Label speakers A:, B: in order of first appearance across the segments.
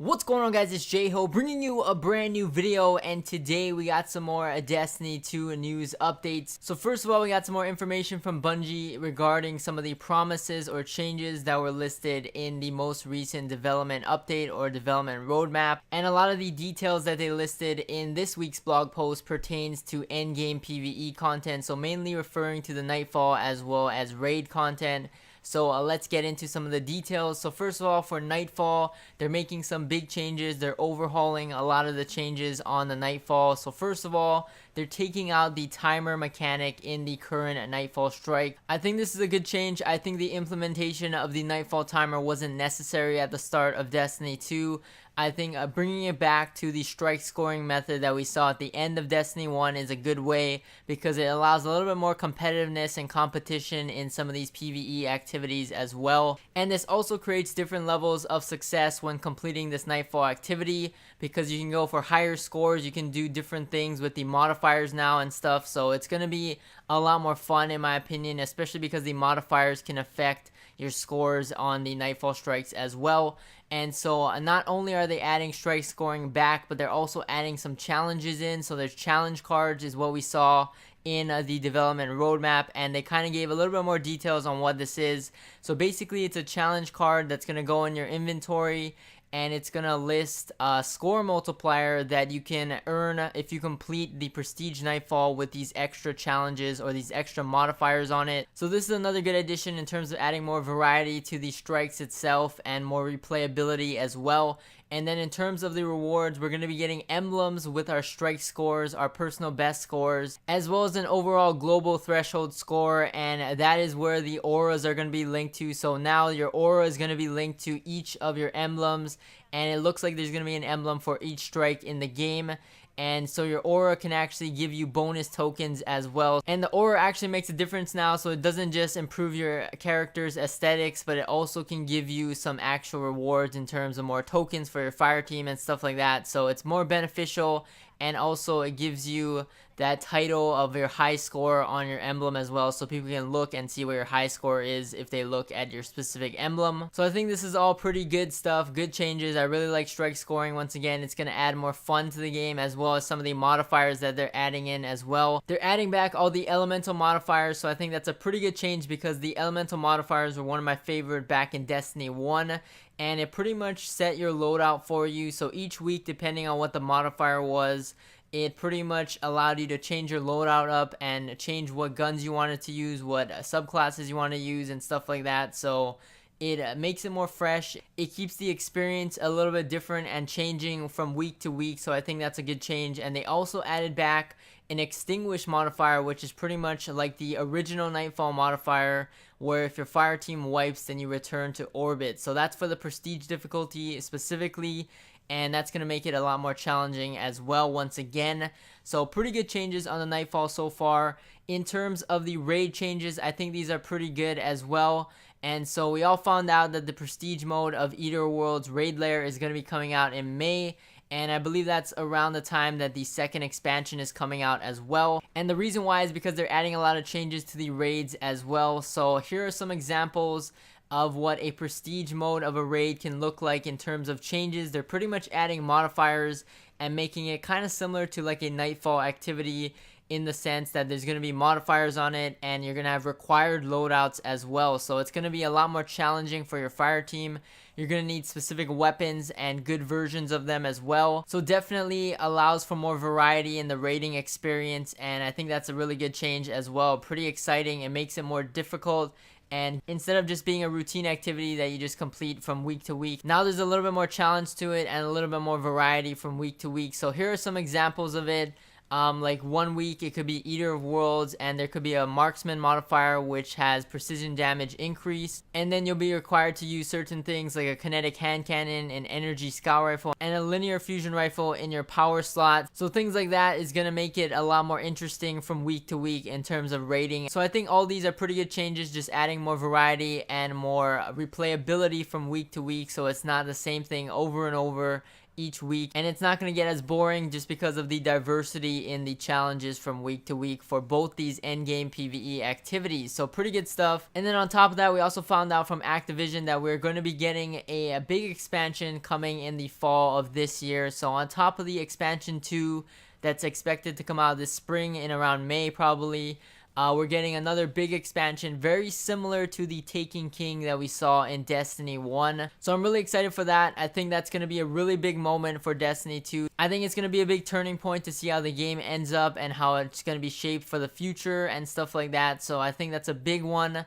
A: What's going on, guys? It's J-Ho bringing you a brand new video, and today we got some more Destiny 2 news updates. So first of all, we got some more information from Bungie regarding some of the promises or changes that were listed in the most recent development update or development roadmap, and a lot of the details that they listed in this week's blog post pertains to endgame PvE content, so mainly referring to the Nightfall as well as raid content. So let's get into some of the details. So first of all, for Nightfall, they're making some big changes. They're overhauling a lot of the changes on the Nightfall. So first of all, they're taking out the timer mechanic in the current Nightfall strike. I think this is a good change. I think the implementation of the Nightfall timer wasn't necessary at the start of Destiny 2. I think bringing it back to the strike scoring method that we saw at the end of Destiny 1 is a good way, because it allows a little bit more competitiveness and competition in some of these PvE activities as well. And this also creates different levels of success when completing this Nightfall activity, because you can go for higher scores, you can do different things with the modifiers now and stuff. So it's going to be a lot more fun in my opinion, especially because the modifiers can affect your scores on the Nightfall strikes as well. And so not only are they adding strike scoring back, but they're also adding some challenges in. So there's challenge cards is what we saw in the development roadmap, and they kind of gave a little bit more details on what this is. So basically it's a challenge card that's going to go in your inventory, and it's going to list a score multiplier that you can earn if you complete the Prestige Nightfall with these extra challenges or these extra modifiers on it. So this is another good addition in terms of adding more variety to the strikes itself and more replayability as well. And then in terms of the rewards, we're going to be getting emblems with our strike scores, our personal best scores, as well as an overall global threshold score, and that is where the auras are going to be linked to. So now your aura is going to be linked to each of your emblems, and it looks like there's going to be an emblem for each strike in the game. And so your aura can actually give you bonus tokens as well. And the aura actually makes a difference now, so it doesn't just improve your character's aesthetics, but it also can give you some actual rewards in terms of more tokens for your fire team and stuff like that. So it's more beneficial, and also it gives you that title of your high score on your emblem as well, so people can look and see where your high score is if they look at your specific emblem. So I think this is all pretty good stuff, good changes. I really like strike scoring. Once again, it's going to add more fun to the game, as well as some of the modifiers that they're adding in as well. They're adding back all the elemental modifiers, so I think that's a pretty good change, because the elemental modifiers were one of my favorite back in Destiny 1, and it pretty much set your loadout for you. So each week, depending on what the modifier was, it pretty much allowed you to change your loadout up and change what guns you wanted to use, what subclasses you want to use, and stuff like that. So it makes it more fresh. It keeps the experience a little bit different and changing from week to week, so I think that's a good change. And they also added back an extinguish modifier, which is pretty much like the original Nightfall modifier, where if your fire team wipes, then you return to orbit. So that's for the prestige difficulty specifically, and that's going to make it a lot more challenging as well once again. So pretty good changes on the Nightfall so far. In terms of the raid changes, I think these are pretty good as well. And so we all found out that the prestige mode of Eater World's raid lair is going to be coming out in May, and I believe that's around the time that the second expansion is coming out as well. And the reason why is because they're adding a lot of changes to the raids as well. So here are some examples of what a prestige mode of a raid can look like in terms of changes. They're pretty much adding modifiers and making it kind of similar to like a Nightfall activity, in the sense that there's going to be modifiers on it, and you're going to have required loadouts as well. So it's going to be a lot more challenging for your fire team. You're going to need specific weapons and good versions of them as well. So definitely allows for more variety in the raiding experience, and I think that's a really good change as well. Pretty exciting. It makes it more difficult, and instead of just being a routine activity that you just complete from week to week, now there's a little bit more challenge to it and a little bit more variety from week to week. So here are some examples of it. Like 1 week it could be Eater of Worlds, and there could be a marksman modifier which has precision damage increase, and then you'll be required to use certain things like a kinetic hand cannon, an energy scout rifle, and a linear fusion rifle in your power slot. So things like that is going to make it a lot more interesting from week to week in terms of rating. So I think all these are pretty good changes, just adding more variety and more replayability from week to week, so it's not the same thing over and over. each week, and it's not going to get as boring just because of the diversity in the challenges from week to week for both these endgame PvE activities. So pretty good stuff. And then on top of that, we also found out from Activision that we're going to be getting a big expansion coming in the fall of this year. So on top of the expansion 2 that's expected to come out this spring in around May probably, we're getting another big expansion very similar to the Taken King that we saw in Destiny 1. So I'm really excited for that. I think that's going to be a really big moment for Destiny 2. I think it's going to be a big turning point to see how the game ends up and how it's going to be shaped for the future and stuff like that. So I think that's a big one.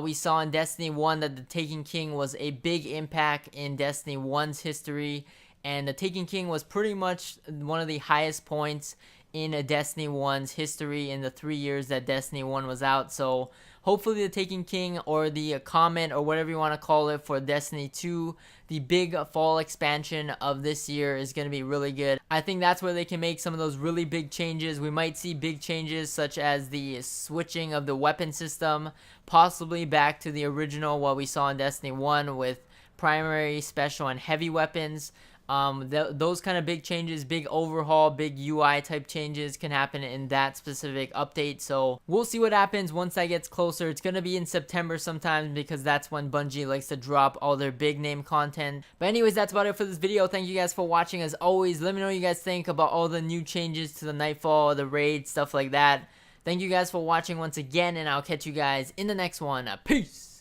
A: We saw in Destiny 1 that the Taken King was a big impact in Destiny 1's history. And the Taken King was pretty much one of the highest points in a Destiny 1's history in the 3 years that Destiny 1 was out. So hopefully the Taken King, or the comment, or whatever you want to call it, for Destiny 2, the big fall expansion of this year, is going to be really good. I think that's where they can make some of those really big changes. We might see big changes such as the switching of the weapon system, possibly back to the original what we saw in Destiny 1 with primary, special, and heavy weapons. Those kind of big changes, big overhaul, big UI type changes can happen in that specific update. So we'll see what happens once that gets closer. It's going to be in September sometime because that's when Bungie likes to drop all their big name content. But anyways, that's about it for this video. Thank you guys for watching. As always, let me know what you guys think about all the new changes to the Nightfall, the raid, stuff like that. Thank you guys for watching once again, and I'll catch you guys in the next one. Peace!